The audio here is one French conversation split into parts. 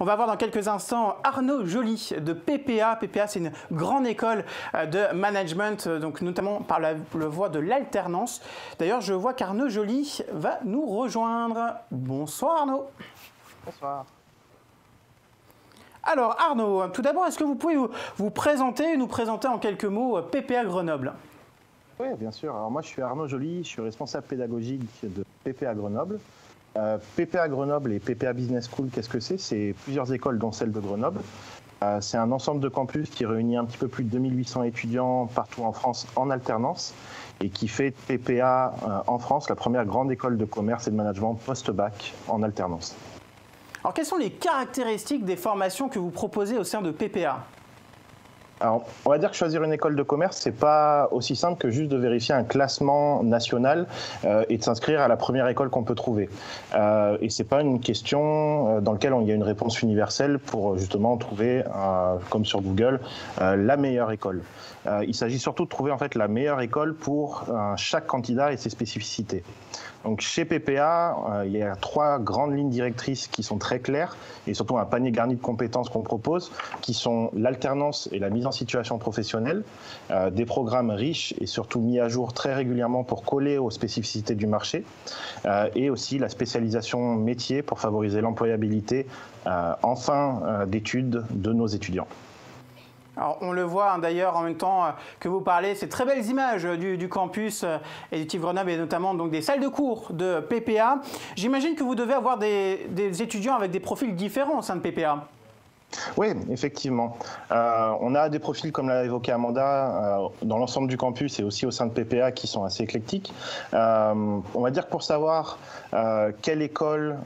On va voir dans quelques instants Arnaud Joly de PPA. PPA, c'est une grande école de management, donc notamment par la voie de l'alternance. D'ailleurs, je vois qu'Arnaud Joly va nous rejoindre. Bonsoir Arnaud. Bonsoir. Alors Arnaud, tout d'abord, est-ce que vous pouvez vous présenter, nous présenter en quelques mots PPA Grenoble? Oui, bien sûr. Alors moi, je suis Arnaud Joly, je suis responsable pédagogique de PPA Grenoble. PPA Grenoble et PPA Business School, qu'est-ce que c'est? C'est plusieurs écoles, dont celle de Grenoble. C'est un ensemble de campus qui réunit un petit peu plus de 2800 étudiants partout en France en alternance et qui fait PPA en France la première grande école de commerce et de management post-bac en alternance. Alors, quelles sont les caractéristiques des formations que vous proposez au sein de PPA? Alors, on va dire que choisir une école de commerce, c'est pas aussi simple que juste de vérifier un classement national et de s'inscrire à la première école qu'on peut trouver. Et c'est pas une question dans laquelle il y a une réponse universelle pour justement trouver, comme sur Google, la meilleure école. Il s'agit surtout de trouver en fait la meilleure école pour chaque candidat et ses spécificités. Donc chez PPA, il y a 3 grandes lignes directrices qui sont très claires et surtout un panier garni de compétences qu'on propose, qui sont l'alternance et la mise en situation professionnelle, des programmes riches et surtout mis à jour très régulièrement pour coller aux spécificités du marché, et aussi la spécialisation métier pour favoriser l'employabilité en fin d'études de nos étudiants. Alors, on le voit d'ailleurs en même temps que vous parlez, ces très belles images du campus éducatif Grenoble et notamment donc, des salles de cours de PPA. J'imagine que vous devez avoir des étudiants avec des profils différents au sein de PPA. Oui, effectivement. On a des profils, comme l'a évoqué Amanda, dans l'ensemble du campus et aussi au sein de PPA qui sont assez éclectiques. On va dire que pour savoir quelle école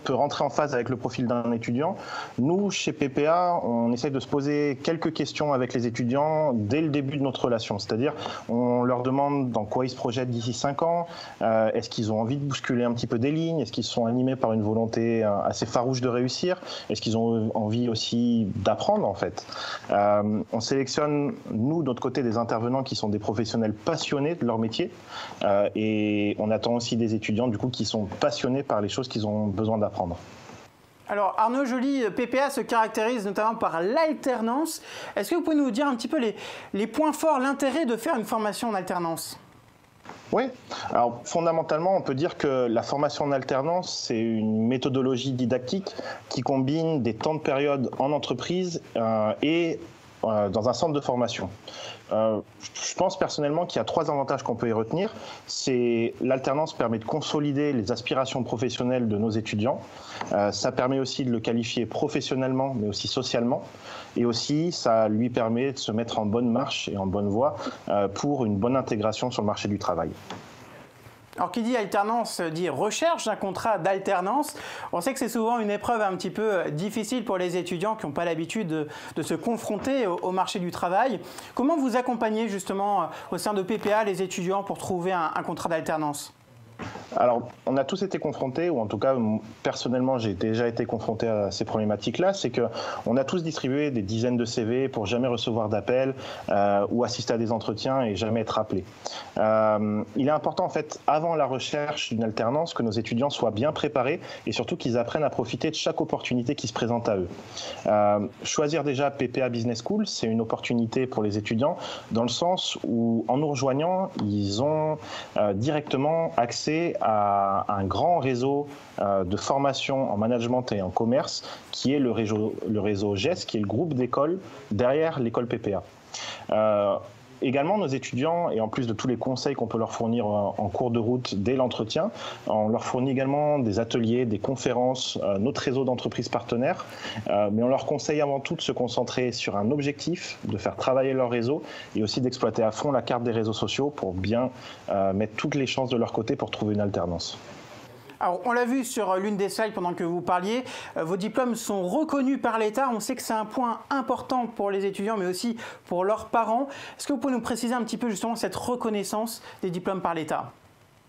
peut rentrer en phase avec le profil d'un étudiant, nous, chez PPA, on essaye de se poser quelques questions avec les étudiants dès le début de notre relation. C'est-à-dire, on leur demande dans quoi ils se projettent d'ici 5 ans, est-ce qu'ils ont envie de bousculer un petit peu des lignes, est-ce qu'ils sont animés par une volonté assez farouche de réussir, est-ce qu'ils ont envie aussi d'apprendre en fait. On sélectionne, nous, d'autre côté, des intervenants qui sont des professionnels passionnés de leur métier et on attend aussi des étudiants du coup qui sont passionnés par les choses qu'ils ont besoin d'apprendre. Alors Arnaud Joly, PPA se caractérise notamment par l'alternance. Est-ce que vous pouvez nous dire un petit peu les points forts, l'intérêt de faire une formation en alternance ? Oui, alors fondamentalement, on peut dire que la formation en alternance, c'est une méthodologie didactique qui combine des temps de période en entreprise et dans un centre de formation. Je pense personnellement qu'il y a 3 avantages qu'on peut y retenir. C'est l'alternance permet de consolider les aspirations professionnelles de nos étudiants. Ça permet aussi de le qualifier professionnellement, mais aussi socialement. Et aussi, ça lui permet de se mettre en bonne marche et en bonne voie pour une bonne intégration sur le marché du travail. Alors, qui dit alternance dit recherche d'un contrat d'alternance. On sait que c'est souvent une épreuve un petit peu difficile pour les étudiants qui n'ont pas l'habitude de se confronter au marché du travail. Comment vous accompagnez justement au sein de PPA les étudiants pour trouver un contrat d'alternance ? Alors, on a tous été confrontés, ou en tout cas, personnellement, j'ai déjà été confronté à ces problématiques-là. C'est qu'on a tous distribué des dizaines de CV pour jamais recevoir d'appel ou assister à des entretiens et jamais être appelé. Il est important, en fait, avant la recherche d'une alternance, que nos étudiants soient bien préparés et surtout qu'ils apprennent à profiter de chaque opportunité qui se présente à eux. Choisir déjà PPA Business School, c'est une opportunité pour les étudiants dans le sens où, en nous rejoignant, ils ont directement accès à un grand réseau de formation en management et en commerce qui est le réseau GES, qui est le groupe d'écoles derrière l'école PPA. Également, nos étudiants, et en plus de tous les conseils qu'on peut leur fournir en cours de route dès l'entretien, on leur fournit également des ateliers, des conférences, notre réseau d'entreprises partenaires, mais on leur conseille avant tout de se concentrer sur un objectif, de faire travailler leur réseau et aussi d'exploiter à fond la carte des réseaux sociaux pour bien mettre toutes les chances de leur côté pour trouver une alternance. Alors, on l'a vu sur l'une des slides pendant que vous parliez, vos diplômes sont reconnus par l'État. On sait que c'est un point important pour les étudiants, mais aussi pour leurs parents. Est-ce que vous pouvez nous préciser un petit peu justement cette reconnaissance des diplômes par l'État ?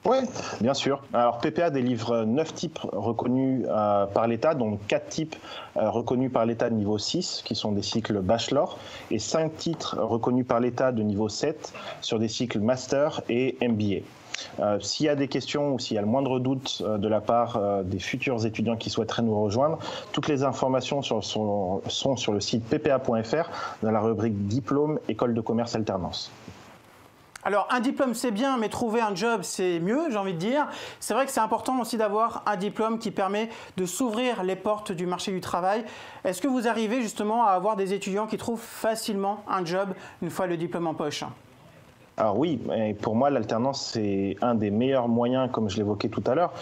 Oui, bien sûr. Alors PPA délivre 9 types reconnus par l'État, donc 4 types reconnus par l'État de niveau 6, qui sont des cycles bachelor, et 5 titres reconnus par l'État de niveau 7 sur des cycles master et MBA. S'il y a des questions ou s'il y a le moindre doute de la part des futurs étudiants qui souhaiteraient nous rejoindre, toutes les informations sont sur le site ppa.fr dans la rubrique Diplôme, École de commerce alternance. Alors, un diplôme, c'est bien, mais trouver un job, c'est mieux, j'ai envie de dire. C'est vrai que c'est important aussi d'avoir un diplôme qui permet de s'ouvrir les portes du marché du travail. Est-ce que vous arrivez justement à avoir des étudiants qui trouvent facilement un job une fois le diplôme en poche ? Alors oui, pour moi, l'alternance, c'est un des meilleurs moyens, comme je l'évoquais tout à l'heure,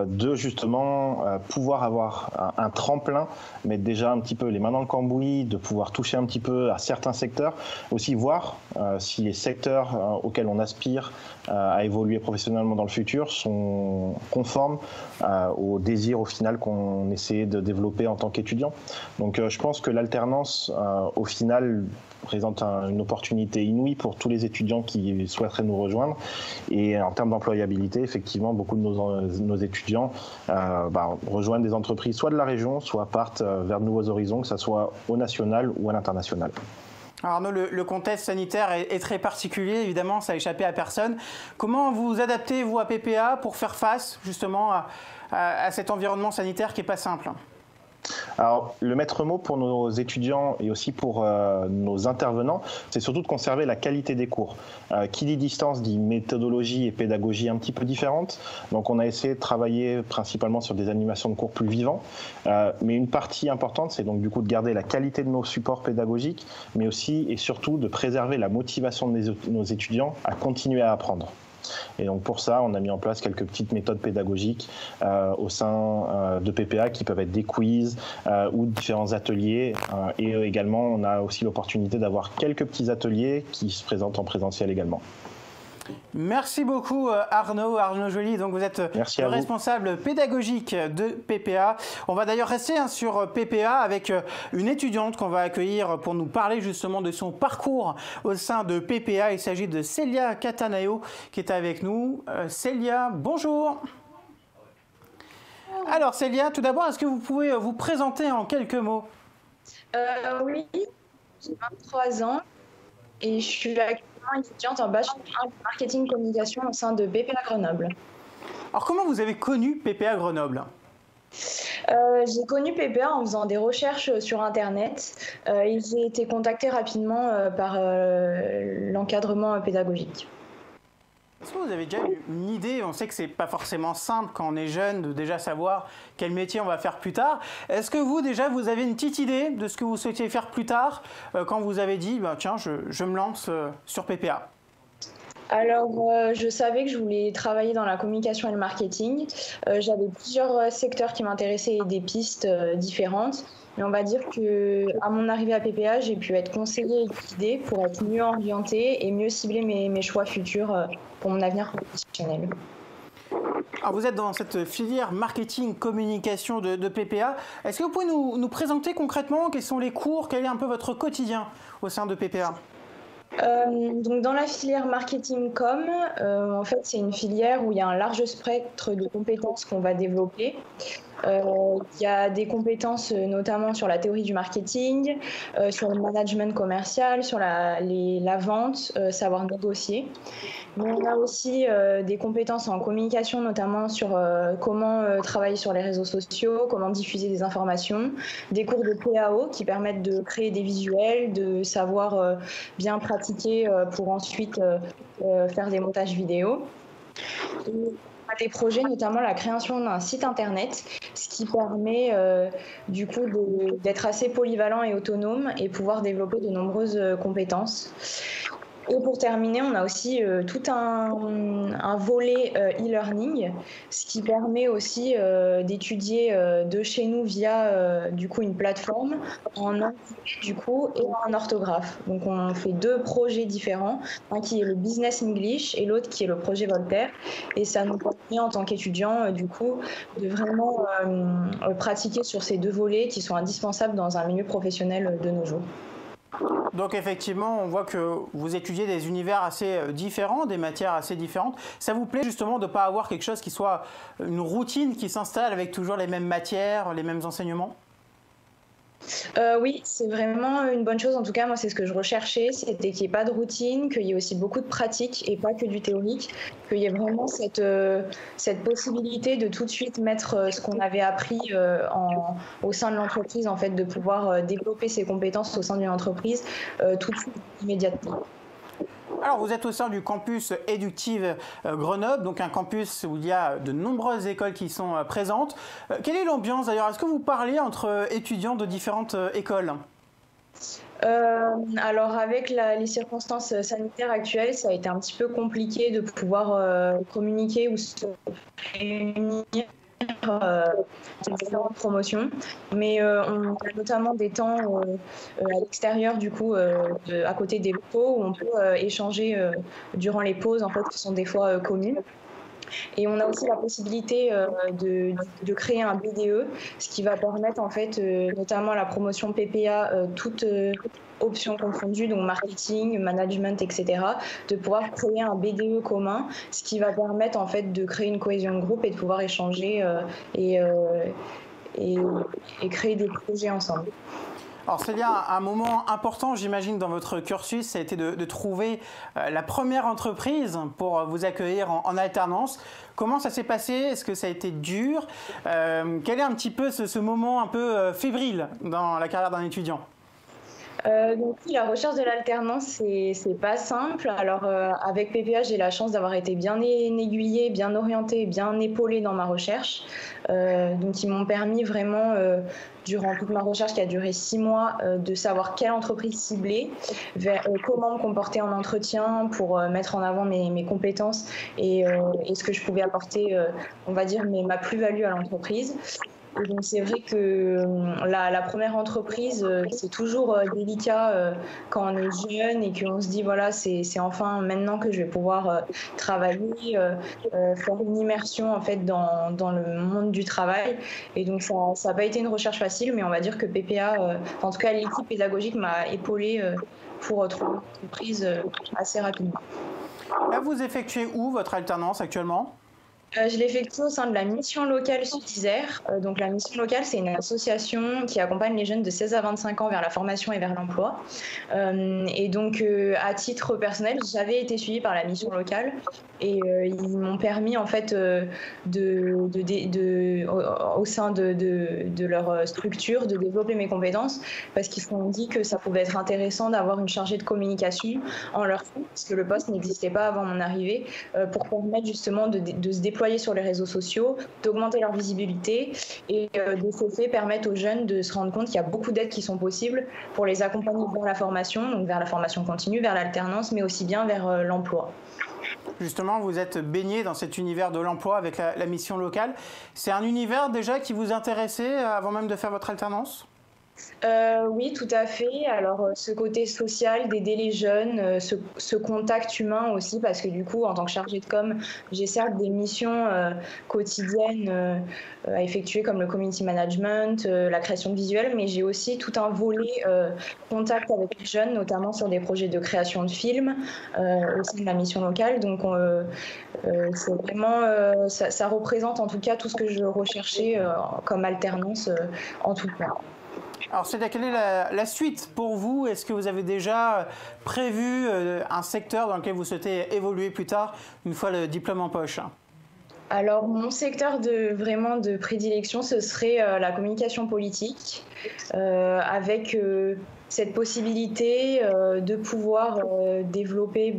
de justement pouvoir avoir un tremplin, mettre déjà un petit peu les mains dans le cambouis, de pouvoir toucher un petit peu à certains secteurs, aussi voir si les secteurs auxquels on aspire à évoluer professionnellement dans le futur sont conformes au désir au final qu'on essaie de développer en tant qu'étudiant. Donc je pense que l'alternance, au final, présente une opportunité inouïe pour tous les étudiants qui souhaiteraient nous rejoindre. Et en termes d'employabilité, effectivement, beaucoup de nos étudiants rejoignent des entreprises soit de la région, soit partent vers de nouveaux horizons, que ce soit au national ou à l'international. Arnaud, le contexte sanitaire est très particulier, évidemment, ça a échappé à personne. Comment vous adaptez, vous, à PPA pour faire face justement à cet environnement sanitaire qui n'est pas simple ? Alors, le maître mot pour nos étudiants et aussi pour nos intervenants, c'est surtout de conserver la qualité des cours. Qui dit distance dit méthodologie et pédagogie un petit peu différentes. Donc, on a essayé de travailler principalement sur des animations de cours plus vivants. Mais une partie importante, c'est donc du coup de garder la qualité de nos supports pédagogiques, mais aussi et surtout de préserver la motivation de nos étudiants à continuer à apprendre. Et donc pour ça, on a mis en place quelques petites méthodes pédagogiques au sein de PPA qui peuvent être des quiz ou différents ateliers. Et également, on a aussi l'opportunité d'avoir quelques petits ateliers qui se présentent en présentiel également. Merci beaucoup Arnaud Joly, donc vous êtes le responsable pédagogique de PPA. On va d'ailleurs rester sur PPA avec une étudiante qu'on va accueillir pour nous parler justement de son parcours au sein de PPA. Il s'agit de Célia Cattaneo qui est avec nous. Célia, bonjour. Alors Célia, tout d'abord, est-ce que vous pouvez vous présenter en quelques mots ? Oui, j'ai 23 ans et je suis actuellement étudiante en bachelor en marketing communication au sein de PPA Grenoble. Alors comment vous avez connu PPA Grenoble ? J'ai connu PPA en faisant des recherches sur Internet et j'ai été contactée rapidement par l'encadrement pédagogique. Est-ce que vous avez déjà une idée? On sait que c'est pas forcément simple quand on est jeune de déjà savoir quel métier on va faire plus tard. Est-ce que vous avez une petite idée de ce que vous souhaitiez faire plus tard quand vous avez dit tiens, je me lance sur PPA? Alors, je savais que je voulais travailler dans la communication et le marketing. J'avais plusieurs secteurs qui m'intéressaient et des pistes différentes. Mais on va dire qu'à mon arrivée à PPA, j'ai pu être conseillée et guidée pour être mieux orientée et mieux cibler mes choix futurs pour mon avenir professionnel. Alors vous êtes dans cette filière marketing communication de PPA. Est-ce que vous pouvez nous présenter concrètement quels sont les cours, quel est un peu votre quotidien au sein de PPA? Donc dans la filière marketing com, en fait c'est une filière où il y a un large spectre de compétences qu'on va développer. Il y a des compétences notamment sur la théorie du marketing, sur le management commercial, sur la vente, savoir négocier. Mais on a aussi des compétences en communication, notamment sur comment travailler sur les réseaux sociaux, comment diffuser des informations, des cours de PAO qui permettent de créer des visuels, de savoir bien pratiquer pour ensuite faire des montages vidéo. Et on a des projets, notamment la création d'un site internet, ce qui permet du coup d'être assez polyvalent et autonome et pouvoir développer de nombreuses compétences. Et pour terminer, on a aussi tout un volet e-learning, ce qui permet aussi d'étudier de chez nous via du coup une plateforme en anglais du coup et en orthographe. Donc on fait deux projets différents, un qui est le Business English et l'autre qui est le projet Voltaire. Et ça nous permet en tant qu'étudiants du coup de vraiment pratiquer sur ces deux volets qui sont indispensables dans un milieu professionnel de nos jours. Donc effectivement, on voit que vous étudiez des univers assez différents, des matières assez différentes. Ça vous plaît justement de ne pas avoir quelque chose qui soit une routine qui s'installe avec toujours les mêmes matières, les mêmes enseignements? Oui, c'est vraiment une bonne chose. En tout cas, moi, c'est ce que je recherchais, c'était qu'il n'y ait pas de routine, qu'il y ait aussi beaucoup de pratique et pas que du théorique, qu'il y ait vraiment cette possibilité de tout de suite mettre ce qu'on avait appris au sein de l'entreprise, en fait, de pouvoir développer ses compétences au sein d'une entreprise tout de suite, immédiatement. Alors, vous êtes au sein du campus Éductive Grenoble, donc un campus où il y a de nombreuses écoles qui sont présentes. Quelle est l'ambiance d'ailleurs? Est-ce que vous parlez entre étudiants de différentes écoles? Alors avec les circonstances sanitaires actuelles, ça a été un petit peu compliqué de pouvoir communiquer ou se réunir différentes promotions, mais on a notamment des temps à l'extérieur du coup à côté des locaux où on peut échanger durant les pauses en fait qui sont des fois communes. Et on a aussi la possibilité de créer un BDE, ce qui va permettre en fait notamment la promotion PPA toute options confondues, donc marketing, management, etc., de pouvoir créer un BDE commun, ce qui va permettre en fait de créer une cohésion de groupe et de pouvoir échanger et créer des projets ensemble. Alors c'est bien un moment important, j'imagine, dans votre cursus, ça a été de trouver la première entreprise pour vous accueillir en alternance. Comment ça s'est passé? Est-ce que ça a été dur? Quel est un petit peu ce moment un peu fébrile dans la carrière d'un étudiant? Donc oui, la recherche de l'alternance, c'est pas simple. Alors avec PPA, j'ai la chance d'avoir été bien aiguillée, bien orientée, bien épaulée dans ma recherche. Donc ils m'ont permis vraiment, durant toute ma recherche qui a duré 6 mois, de savoir quelle entreprise cibler, comment me comporter en entretien pour mettre en avant mes compétences et ce que je pouvais apporter, on va dire, ma plus-value à l'entreprise. Et donc c'est vrai que la première entreprise, c'est toujours délicat quand on est jeune et qu'on se dit voilà, c'est enfin maintenant que je vais pouvoir travailler, faire une immersion en fait dans le monde du travail. Et donc ça n'a pas été une recherche facile, mais on va dire que PPA, en tout cas l'équipe pédagogique m'a épaulée pour trouver une entreprise assez rapidement. Là, vous effectuez où votre alternance actuellement? Je l'effectue au sein de la mission locale Sud-Isère. Donc la mission locale, c'est une association qui accompagne les jeunes de 16 à 25 ans vers la formation et vers l'emploi. Et donc à titre personnel, j'avais été suivie par la mission locale et ils m'ont permis en fait au sein de leur structure de développer mes compétences parce qu'ils se sont dit que ça pouvait être intéressant d'avoir une chargée de communication en leur sein parce que le poste n'existait pas avant mon arrivée pour permettre justement de se déployer sur les réseaux sociaux, d'augmenter leur visibilité et de ce fait permettre aux jeunes de se rendre compte qu'il y a beaucoup d'aides qui sont possibles pour les accompagner vers la formation, donc vers la formation continue, vers l'alternance, mais aussi bien vers l'emploi. Justement, vous êtes baigné dans cet univers de l'emploi avec la mission locale. C'est un univers déjà qui vous intéressait avant même de faire votre alternance? Oui, tout à fait. Alors, ce côté social, d'aider les jeunes, ce contact humain aussi, parce que du coup, en tant que chargée de com, j'ai certes des missions quotidiennes à effectuer comme le community management, la création de visuels, mais j'ai aussi tout un volet contact avec les jeunes, notamment sur des projets de création de films au sein de la mission locale. Donc, c'est vraiment, ça représente en tout cas tout ce que je recherchais comme alternance en tout cas. Alors, Célia, quelle est la suite pour vous? Est-ce que vous avez déjà prévu un secteur dans lequel vous souhaitez évoluer plus tard, une fois le diplôme en poche? Alors, mon secteur vraiment de prédilection, ce serait la communication politique, avec cette possibilité de pouvoir développer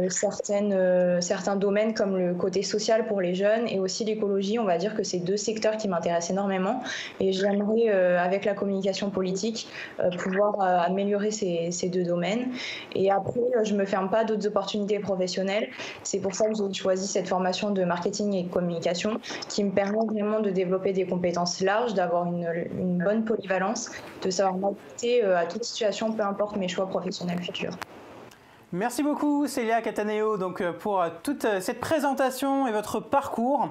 certains domaines comme le côté social pour les jeunes et aussi l'écologie. On va dire que c'est deux secteurs qui m'intéressent énormément et j'aimerais, avec la communication politique, pouvoir améliorer ces deux domaines. Et après, je ne me ferme pas d'autres opportunités professionnelles. C'est pour ça que j'ai choisi cette formation de marketing et communication qui me permet vraiment de développer des compétences larges, d'avoir une bonne polyvalence, de savoir m'adapter à toute situation, peu importe mes choix professionnels futurs. Merci beaucoup Célia Cataneo donc, pour toute cette présentation et votre parcours.